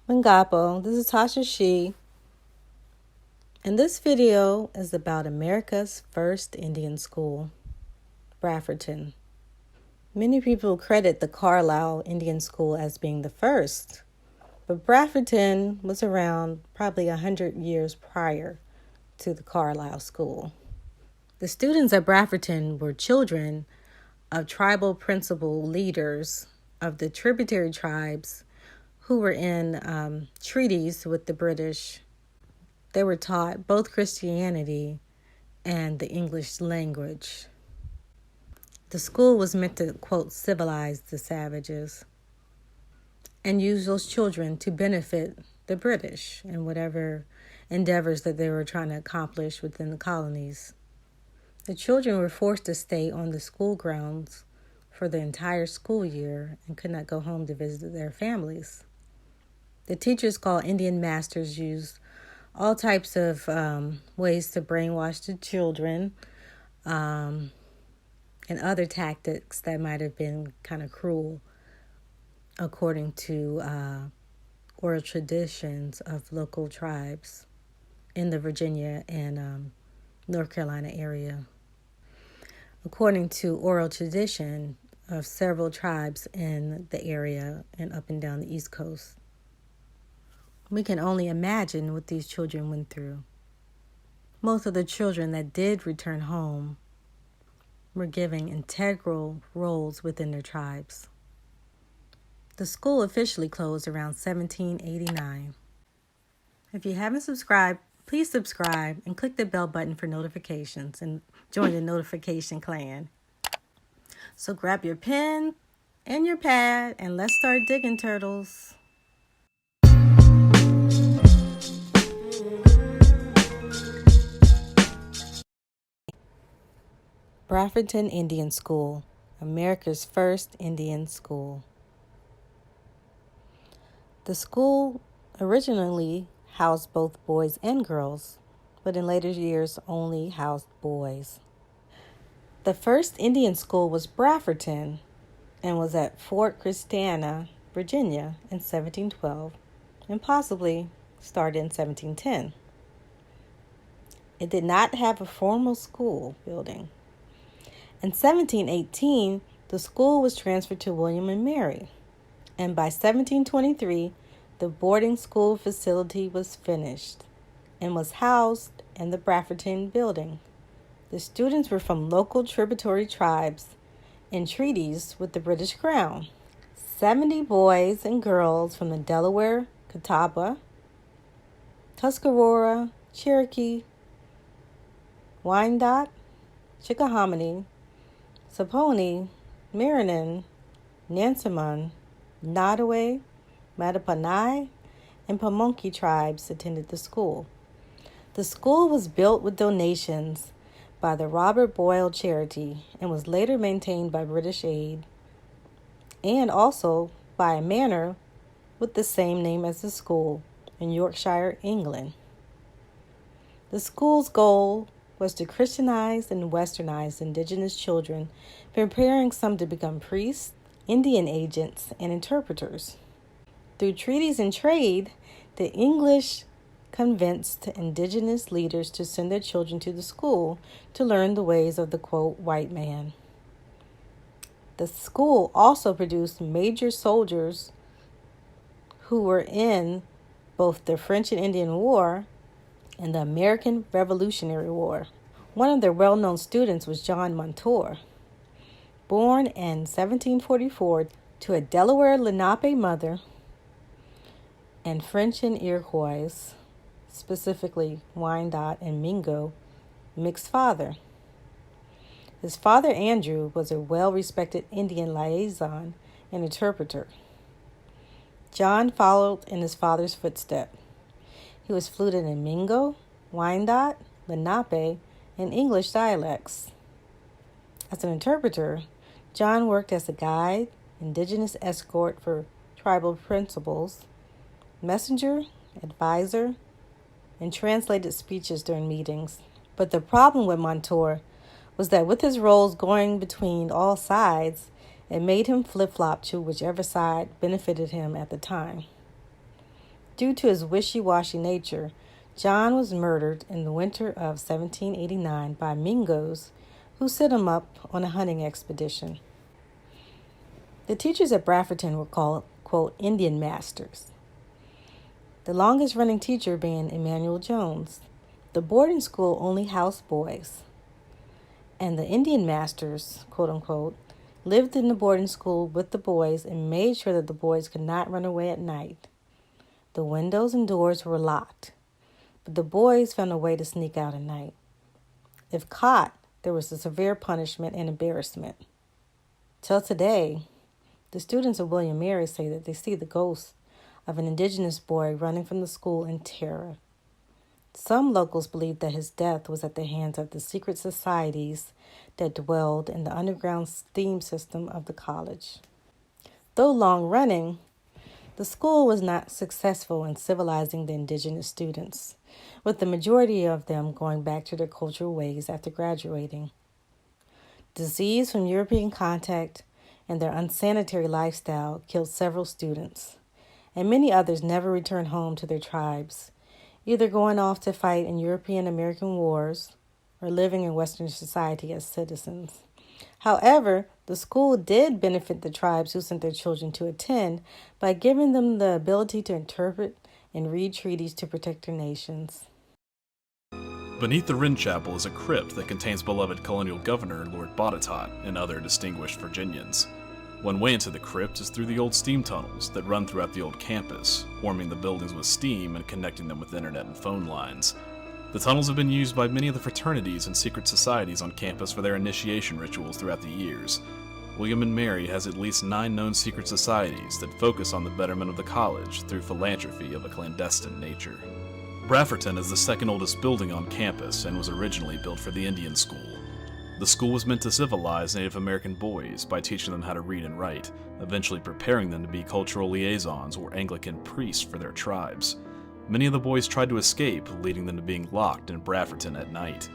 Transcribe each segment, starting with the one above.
Mangapo. This is Tasha She, and this video is about America's first Indian school, Brafferton. Many people credit the Carlisle Indian School as being the first, but Brafferton was around probably 100 years prior to the Carlisle School. The students at Brafferton were children of tribal principal leaders of the tributary tribes who were in treaties with the British. They were taught both Christianity and the English language. The school was meant to, quote, civilize the savages and use those children to benefit the British in whatever endeavors that they were trying to accomplish within the colonies. The children were forced to stay on the school grounds for the entire school year and could not go home to visit their families. The teachers, called Indian masters, used all types of ways to brainwash the children and other tactics that might have been kind of cruel according to oral traditions of local tribes in the Virginia and North Carolina area. According to oral tradition of several tribes in the area and up and down the East Coast. We can only imagine what these children went through. Most of the children that did return home were given integral roles within their tribes. The school officially closed around 1789. If you haven't subscribed, please subscribe and click the bell button for notifications and join the notification clan. So grab your pen and your pad and let's start digging, turtles. Brafferton Indian School, America's first Indian school. The school originally housed both boys and girls, but in later years only housed boys. The first Indian school was Brafferton and was at Fort Christiana, Virginia in 1712 and possibly started in 1710. It did not have a formal school building. In 1718, the school was transferred to William and Mary, and by 1723, the boarding school facility was finished and was housed in the Brafferton building. The students were from local tributary tribes in treaties with the British Crown. 70 boys and girls from the Delaware, Catawba, Tuscarora, Cherokee, Wyandotte, Chickahominy, Saponi, Marinan, Nansemond, Nottoway, Mattaponi, and Pamunkey tribes attended the school. The school was built with donations by the Robert Boyle Charity and was later maintained by British aid and also by a manor with the same name as the school in Yorkshire, England. The school's goal was to Christianize and Westernize indigenous children, preparing some to become priests, Indian agents, and interpreters. Through treaties and trade, the English convinced indigenous leaders to send their children to the school to learn the ways of the, quote, white man. The school also produced major soldiers who were in both the French and Indian War and the American Revolutionary War. One of their well-known students was John Montour. Born in 1744 to a Delaware Lenape mother and French and Iroquois, specifically Wyandotte and Mingo, mixed father. His father, Andrew, was a well-respected Indian liaison and interpreter. John followed in his father's footsteps. He was fluent in Mingo, Wyandotte, Lenape, and English dialects. As an interpreter, John worked as a guide, indigenous escort for tribal principals, messenger, advisor, and translated speeches during meetings. But the problem with Montour was that with his roles going between all sides, it made him flip-flop to whichever side benefited him at the time. Due to his wishy-washy nature, John was murdered in the winter of 1789 by Mingos, who set him up on a hunting expedition. The teachers at Brafferton were called, quote, Indian masters, the longest-running teacher being Emmanuel Jones. The boarding school only housed boys, and the Indian masters, quote unquote, lived in the boarding school with the boys and made sure that the boys could not run away at night. The windows and doors were locked, but the boys found a way to sneak out at night. If caught, there was a severe punishment and embarrassment. Till today, the students of William Mary say that they see the ghost of an indigenous boy running from the school in terror. Some locals believe that his death was at the hands of the secret societies that dwelled in the underground steam system of the college. Though long-running, the school was not successful in civilizing the indigenous students, with the majority of them going back to their cultural ways after graduating. Disease from European contact and their unsanitary lifestyle killed several students, and many others never returned home to their tribes, either going off to fight in European-American wars or living in Western society as citizens. However, the school did benefit the tribes who sent their children to attend by giving them the ability to interpret and read treaties to protect their nations. Beneath the Wren Chapel is a crypt that contains beloved colonial governor Lord Botetourt and other distinguished Virginians. One way into the crypt is through the old steam tunnels that run throughout the old campus, warming the buildings with steam and connecting them with internet and phone lines. The tunnels have been used by many of the fraternities and secret societies on campus for their initiation rituals throughout the years. William and Mary has at least 9 known secret societies that focus on the betterment of the college through philanthropy of a clandestine nature. Brafferton is the second oldest building on campus and was originally built for the Indian School. The school was meant to civilize Native American boys by teaching them how to read and write, eventually preparing them to be cultural liaisons or Anglican priests for their tribes. Many of the boys tried to escape, leading them to being locked in Brafferton at night.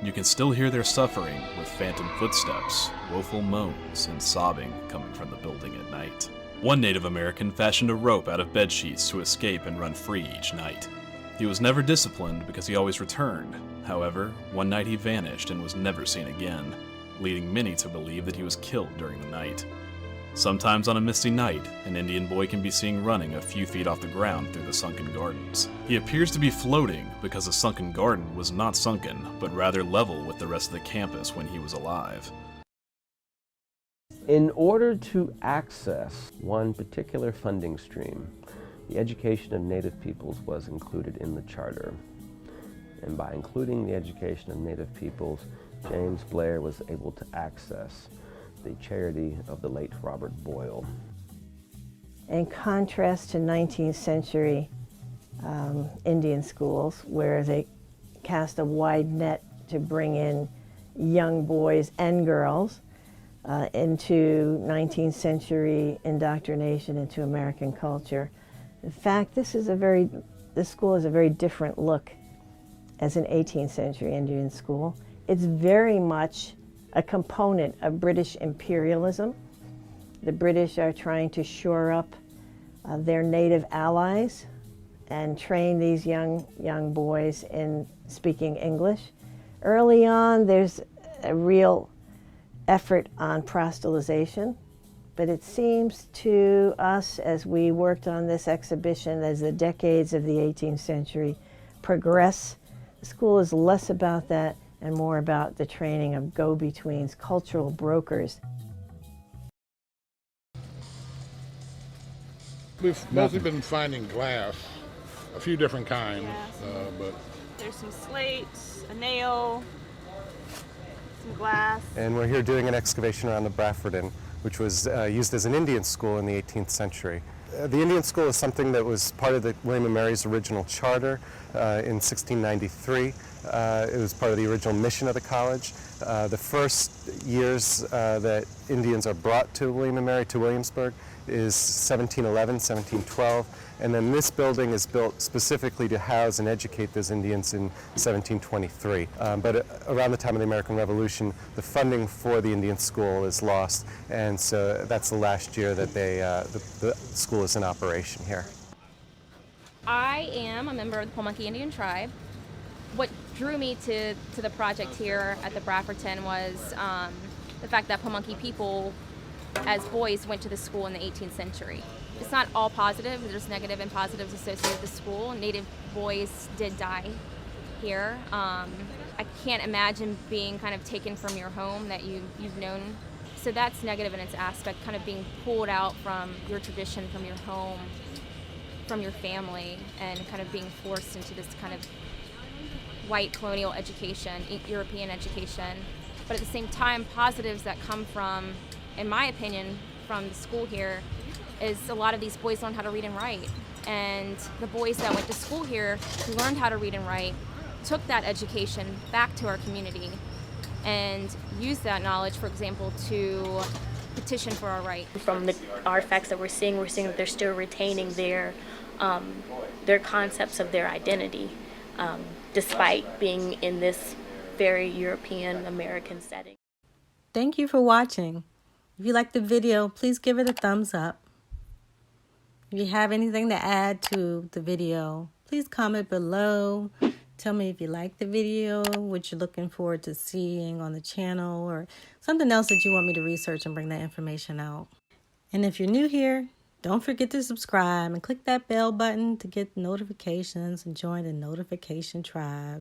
You can still hear their suffering with phantom footsteps, woeful moans, and sobbing coming from the building at night. One Native American fashioned a rope out of bed sheets to escape and run free each night. He was never disciplined because he always returned. However, one night he vanished and was never seen again, leading many to believe that he was killed during the night. Sometimes on a misty night, an Indian boy can be seen running a few feet off the ground through the sunken gardens. He appears to be floating because the sunken garden was not sunken, but rather level with the rest of the campus when he was alive. In order to access one particular funding stream, the education of Native peoples was included in the charter. And by including the education of Native peoples, James Blair was able to access the charity of the late Robert Boyle. In contrast to 19th century Indian schools, where they cast a wide net to bring in young boys and girls into 19th century indoctrination into American culture, in fact, this school is a very different look as an 18th century Indian school. It's very much a component of British imperialism. The British are trying to shore up their native allies and train these young boys in speaking English. Early on, there's a real effort on proselytization, but it seems to us, as we worked on this exhibition, as the decades of the 18th century progress, the school is less about that and more about the training of go-betweens, cultural brokers. We've mostly been finding glass, a few different kinds, but there's some slates, a nail, some glass. And we're here doing an excavation around the Brafferton, which was used as an Indian school in the 18th century. The Indian school is something that was part of the William and Mary's original charter in 1693. It was part of the original mission of the college. The first years that Indians are brought to William and Mary, to Williamsburg, is 1711, 1712, and then this building is built specifically to house and educate those Indians in 1723. But around the time of the American Revolution, the funding for the Indian school is lost, and so that's the last year that the school is in operation here. I am a member of the Pamunkey Indian tribe. What drew me to the project here at the Brafferton was the fact that Pamunkey people, as boys, went to the school in the 18th century. It's not all positive. There's negative and positives associated with the school. Native boys did die here. I can't imagine being kind of taken from your home that you've known. So that's negative in its aspect, kind of being pulled out from your tradition, from your home, from your family, and kind of being forced into this kind of white colonial education, European education. But at the same time, positives that come from, in my opinion, from the school here is a lot of these boys learn how to read and write. And the boys that went to school here who learned how to read and write took that education back to our community and used that knowledge, for example, to petition for our right. From the artifacts that we're seeing that they're still retaining their concepts of their identity, despite being in this very European American setting. Thank you for watching. If you liked the video, please give it a thumbs up. If you have anything to add to the video, please comment below. Tell me if you like the video, what you're looking forward to seeing on the channel, or something else that you want me to research and bring that information out. And if you're new here, don't forget to subscribe and click that bell button to get notifications and join the notification tribe.